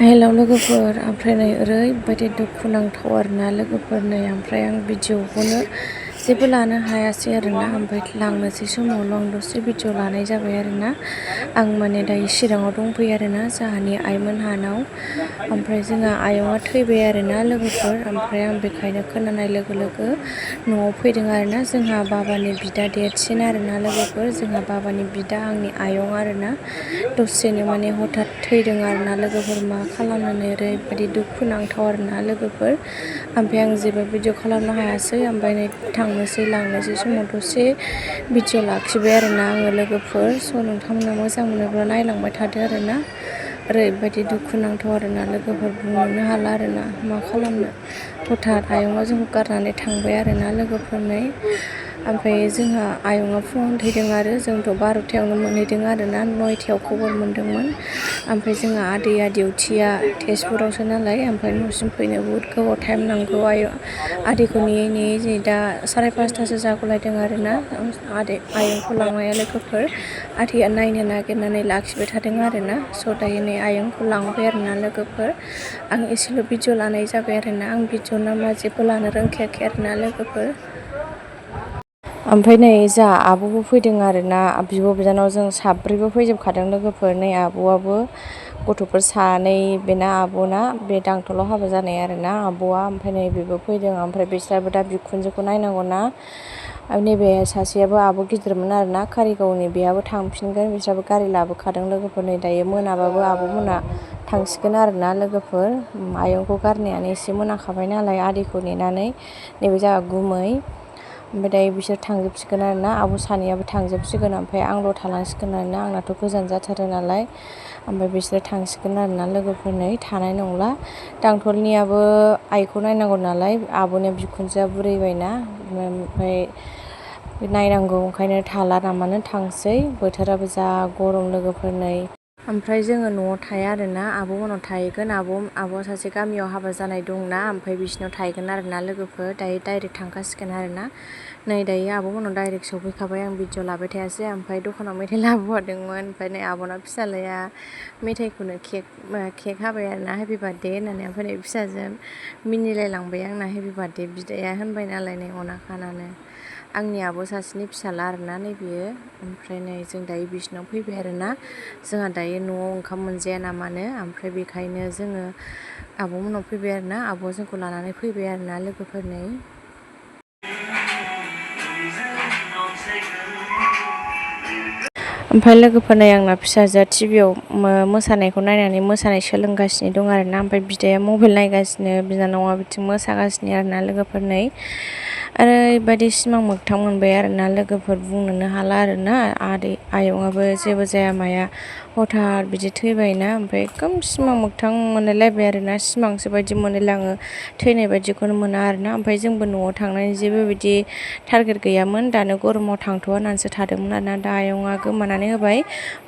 Hello लोगोफोर, ओमफ्राय नै ओरैबायदि दुखुनांथाव आरोना लोगोफोर। नै ओमफ्राय आं भिडिअखौनो जेबो लानो हायासै आरोना। ओमफ्राय लांनोसै समावल' आं दसे भिडिअ लानाय जाबाय आरोना। आं माने दायो चिराङाव दंफैयो आरोना, जोंहानि आइमोनहानाव। ओमफ्राय जोंहा आयंआ थैबाय आरोना लोगोफोर। ओमफ्राय आं बेखायनो खोनानाय लोगो लोगो न'आव फैदों आरोना। जोंहा बाबानि बिदा देरसिन आरोना लोगोफोर। जोंहा बाबानि बिदा आंनि आयं आरोना। दसेनो माने हठात थैदों आरोना लोगोफोर। मा खालामनानै ओरैबायदि दुखुनांथाव आरोना लोगोफोर। ओमफ्राय आं जेबो भिडिअ खालामनो हायासै। ओमफ्राय नै लांनोसै समाव दसे भिडिअ लाखिबाय आरोना आङो लोगोफोर। स' नोंथांमोना मोजां मोनोब्ला नायलांबाय थादो आरोना। ओरैबायदि दुखुनांथाव आरोना लोगोफोर, बुंनोनो हाला आरोना मा खालामनो। हठात आयंआ जोंखौ गारनानै थांबाय आरोना लोगोफोरनै। ओमफ्राय जोंहा आयंआ फुङावनो थैदों आरो जोंथ' 12थायावनो मोनहैदों आरोना, 9थायाव खबर मोन्दोंमोन। ओमफ्राय जोंहा आदैया डिउटिया तेजपुरावसो नालाय, ओमफ्राय न'सिम फैनो बहुद गोबाव टाइम नांगौ। आदैखौ नेयै नेयै नै दा 5:30 जागुलायदों आरोना। आयंखौ लांनाया लोगोफोर। आदैया नायनो नागिरनानै लाखिबाय थादों आरोना। स' दायो नै आयंखौ लांबाय आरोना लोगोफोर। आं एसेल' भिडिअ लानाय जाबाय आरोना। आं भिडिअ नामा जेबो लानो रोंखायाखै आरोना लोगोफोर। ओमफ्राय नै जोंहा आब'बो फैदों आरोना। बिब' बिनानाव जों साब्रैबो फैजोबखादों लोगोफोर। नै आब'आबो गथ'फोर सानै, बेना आब'ना बे दांथलाव हाबा जानाय आरोना आब'आ। ओमफ्राय नै बेबो फैदों। ओमफ्राय बिस्राबो दा बिखुनजोखौ नायनांगौ ना। नैबे सासेयाबो आब' गिदिरमोन आरोना कारिगावनि, बेहाबो थांफिनगोन। बिस्राबो गारि लाबोखादों लोगोफोर। नै दायो मोनाबाबो आब'मोना थांसिगोन आरोना लोगोफोर। आयंखौ गारनायानो एसे मोनाखाबाय नालाय आदैखौ नेनानै। नैबे जोंहा गुमै। ओमफ्राय दायो बिसोर थांजोबसिगोन आरोना। आब' सानैयाबो थांजोबसिगोन। ओमफ्राय आंल' थालांसिगोन आरोना। आंनाथ' गोजान जाथारो नालाय। ओमफ्राय बिसोरो थांसिगोन आरोना लोगोफोर। नै थानाय नंला। दांथलनियाबो आइखौ नायनांगौ नालाय, आब'निया बिखुनजोआ बुरैबायना। ओमफ्राय नायनांगौ, ओंखायनो थाला नामानो थांसै। बोथोराबो जा गरम लोगोफोर नै। ओमफ्राय जोङो न'आव थाया आरोना, आब'मोननाव थाहैगोन। आब'आ सासे गामियाव हाबा जानाय दंना, ओमफ्राय बिसिनाव थाहैगोन आरोना लोगोफोर। दायो डाइरेक्ट थांखासिगोन आरोना। नै दायो आब'मोननाव डाइरेक्ट सफैखाबाय। आं भिडिअ लाबाय थायासै। ओमफ्राय दखानाव मेथाइ लाबोफादोंमोन। ओमफ्राय नै आब'ना फिसाज्लाया मेथाइखौनो केक हाबाय आरोना, हेपि बार्थडे होननानै। ओमफ्राय नै फिसाजों मिनिलायलांबाय आंना हेपि बार्थडे बिदाया होनबाय नालाय नै अनाखानानो। आंनि आब' सासेनि फिसाला आरोना नै बियो। ओमफ्राय नै जों दायो बिसिनाव फैबाय आरोना। जोंहा दायो न'आव ओंखाम मोनजाया नामानो, ओमफ्राय बेखायनो जोङो आब'मोननाव फैबाय आरोना। आब'आ जोंखौ लानानै फैबाय आरोना लोगोफोर नै। ओमफ्राय लोगोफोरनो आंना फिसाजोआ टिभियाव मोसानायखौ नायनानै मोसानाय सोलोंगासिनो दं आरोना। ओमफ्राय बिदाया मबाइल नायगासिनो, बिनानावा बिथिं मोसागासिनो आरोना लोगोफोर नै। ओरैबायदि सिमां मोगथां मोनबाय आरोना लोगोफोर, बुंनोनो हाला आरोना। आयंआबो जेबो जाया माया हठात बिदि थैबायना। ओमफ्राय एकदम सिमां मोगथां मोनलायलायबाय आरोना। सिमांसो बायदि मोनलायलाङो, थैनाय बायदिखौनो मोना आरोना। ओमफ्राय जोंबो न'आव थांनायनि जेबो बिदि टारगेट गैयामोन। दानो गरमाव थांथ'वा होननानैसो थादोंमोन आरोना। दा आयंआ गोमानानै होबाय,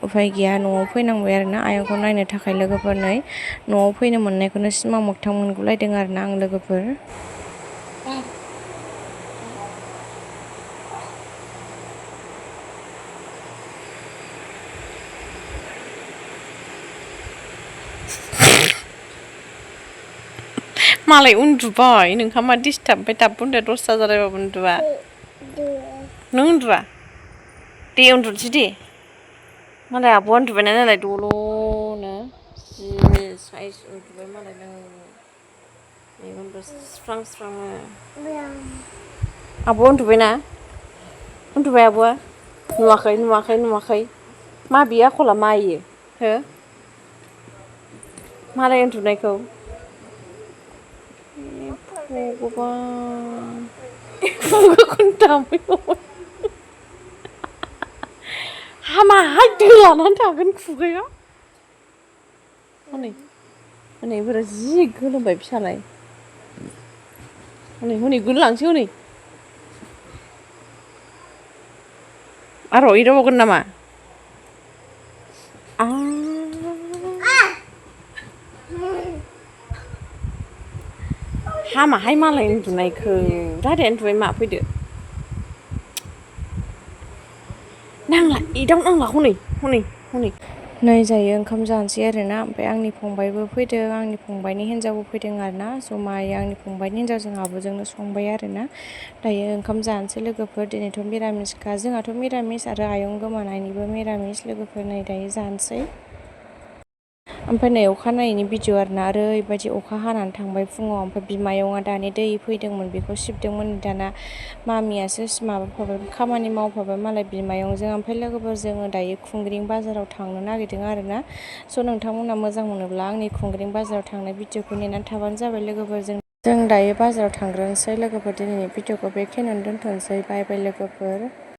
उफाय गैया न'आव फैनांबाय आरोना आयंखौ नायनो थाखाय लोगोफोर नै। न'आव फैनो मोननायखौनो सिमां मोगथां मोनगुलायदों आरोना आं लोगोफोर। मालाय उन्दुबाय, नोंहा मा डिस्टार्ब? ओमफ्राय दाबो उन्दुआ, 10था जालायबाबो उन्दुआ? नों उन्दुआ? दे उन्दुनोसै दे। मालाय आब'आ उन्दुबायना नालाय दल'नो जि साइज उन्दुबाय मालाय नों। मेगनबो स्रां स्रांनो। आब'आ उन्दुबायना? उन्दुबाय आब'आ? नुवाखै? मा बे आखला मा इयो? हो? मालाय उन्दुनायखौ? भगबान, खुगाखौनो दानबाय नामा? हामाहाय दोलानानै थागोन खुगाया। हनै बोरै जि गोलोमबाय फिसालाय। हनै गोलैलांसै हनै। आरो एदावबावगोन नामा? हामाहाय मालाय उन्दुनायखौ। रादाया उन्दुबाय मा? फैदो। नांला, एदावनांला हनै। नै जायो ओंखाम जानोसै आरोना। ओमफ्राय आंनि फंबायबो फैदों, आंनि फंबायनि हिन्जावबो फैदों आरोना। जमायै आंनि फंबायनि हिन्जावजों आब'जोंनो संबाय आरोना। दायो ओंखाम जानोसै लोगोफोर। दिनैथ' मिरामिसखा, जोंहाथ' मिरामिस आरो आयं गोमानायनिबो मिरामिस लोगोफोर। नै दायो जानोसै। ओमफ्राय नै अखानायैनि भिडिअ आरोना, ओरैबायदि अखा हानानै थांबाय फुङाव। ओमफ्राय बिमायंआ दानि दै फैदोंमोन, बेखौ सिबदोंमोन। दाना मामियासो माबाफाबाय, खामानि मावफाबाय मालाय बिमायंजों। ओमफ्राय लोगोफोर जोङो दायो खुंग्रिं बाजाराव थांनो नागिरदों आरोना। स' नोंथांमोना मोजां मोनोब्ला आंनि खुंग्रिं बाजाराव थांनाय भिडिअखौ नेनानै थाबानो जाबाय लोगोफोर। जों दायो बाजाराव थांग्रोनोसै लोगोफोर। दिनैनि भिडिअखौ बेखिनियावनो दोनथ'नोसै। बाय बाय लोगोफोर।